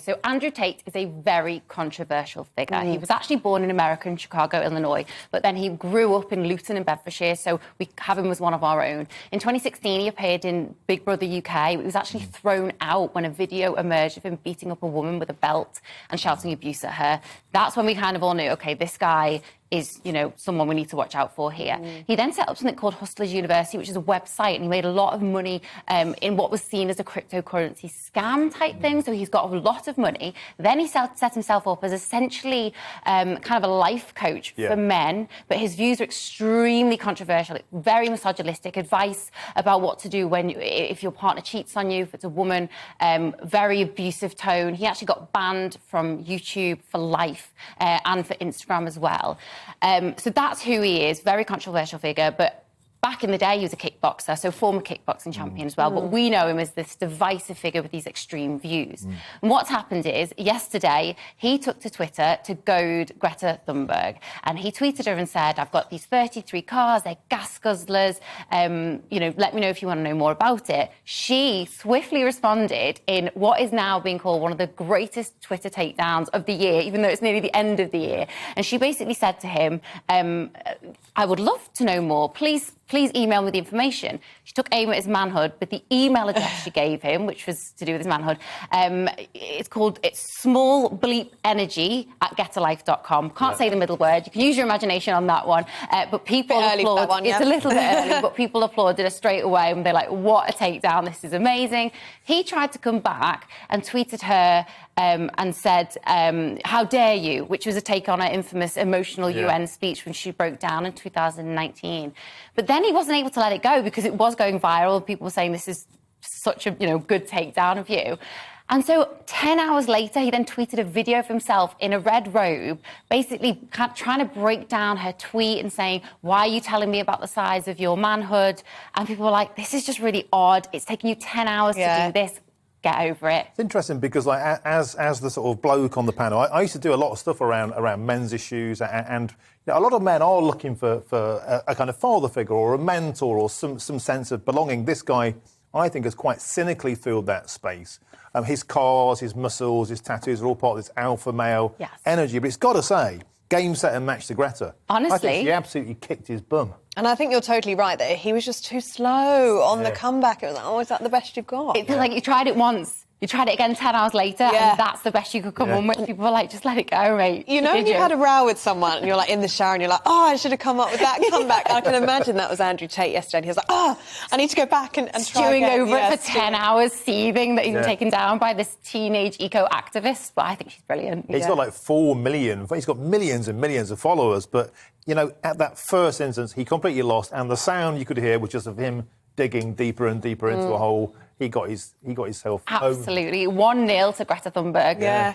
so Andrew Tate is a very controversial figure. He was actually born in America, in Chicago, Illinois, but then he grew up in Luton in Bedfordshire, so we have him as one of our own. In 2016, he appeared in Big Brother UK. He was actually thrown out when a video emerged of him beating up a woman with a belt and shouting abuse at her. That's when we kind of all knew, OK, this guy is, you know, someone we need to watch out for here. He then set up something called Hustlers University, which is a website, and he made a lot of money in what was seen as a cryptocurrency scam type thing. So he's got a lot of money. Then he set himself up as essentially kind of a life coach for men, but his views are extremely controversial, very misogynistic advice about what to do if your partner cheats on you, if it's a woman, very abusive tone. He actually got banned from YouTube for life and for Instagram as well. So that's who he is, very controversial figure, but back in the day, he was a kickboxer, so former kickboxing champion as well. But we know him as this divisive figure with these extreme views. And what's happened is, yesterday, he took to Twitter to goad Greta Thunberg. And he tweeted her and said, I've got these 33 cars, they're gas guzzlers, you know, let me know if you want to know more about it. She swiftly responded in what is now being called one of the greatest Twitter takedowns of the year, even though it's nearly the end of the year. And she basically said to him, I would love to know more. Please email me the information. She took aim at his manhood, but the email address she gave him, which was to do with his manhood, it's smallbleepenergy@getalife.com. Can't say the middle word. You can use your imagination on that one. But people applauded. It's a little bit early, but people applauded her straight away. And they're like, what a takedown. This is amazing. He tried to come back and tweeted her and said, how dare you, which was a take on her infamous emotional UN speech when she broke down in 2019. But then he wasn't able to let it go because it was going viral. People were saying this is such a, good takedown of you. And so 10 hours later, he then tweeted a video of himself in a red robe, basically trying to break down her tweet and saying, why are you telling me about the size of your manhood? And people were like, this is just really odd. It's taking you 10 hours to do this. Get over it. It's interesting because, like, as the sort of bloke on the panel, I used to do a lot of stuff around men's issues, and a lot of men are looking for a kind of father figure or a mentor or some sense of belonging. This guy, I think, has quite cynically filled that space. His cars, his muscles, his tattoos are all part of this alpha male energy. But it's got to say, game, set and match to Greta. Honestly. I think she absolutely kicked his bum. And I think you're totally right that he was just too slow on the comeback. It was like, oh, is that the best you've got? It feels like you tried it once. You tried it again 10 hours later, and that's the best you could come on with. People were like, just let it go, mate. You know, you had a row with someone, and you're like in the shower, and you're like, oh, I should have come up with that comeback. I can imagine that was Andrew Tate yesterday. And he was like, oh, I need to go back and try stewing again. over it for 10 hours, seething that he's been taken down by this teenage eco-activist. But I think she's brilliant. He's got like 4 million. He's got millions and millions of followers. But, at that first instance, he completely lost. And the sound you could hear was just of him digging deeper and deeper into a hole. He got himself home. Absolutely. 1-0 to Greta Thunberg. Yeah.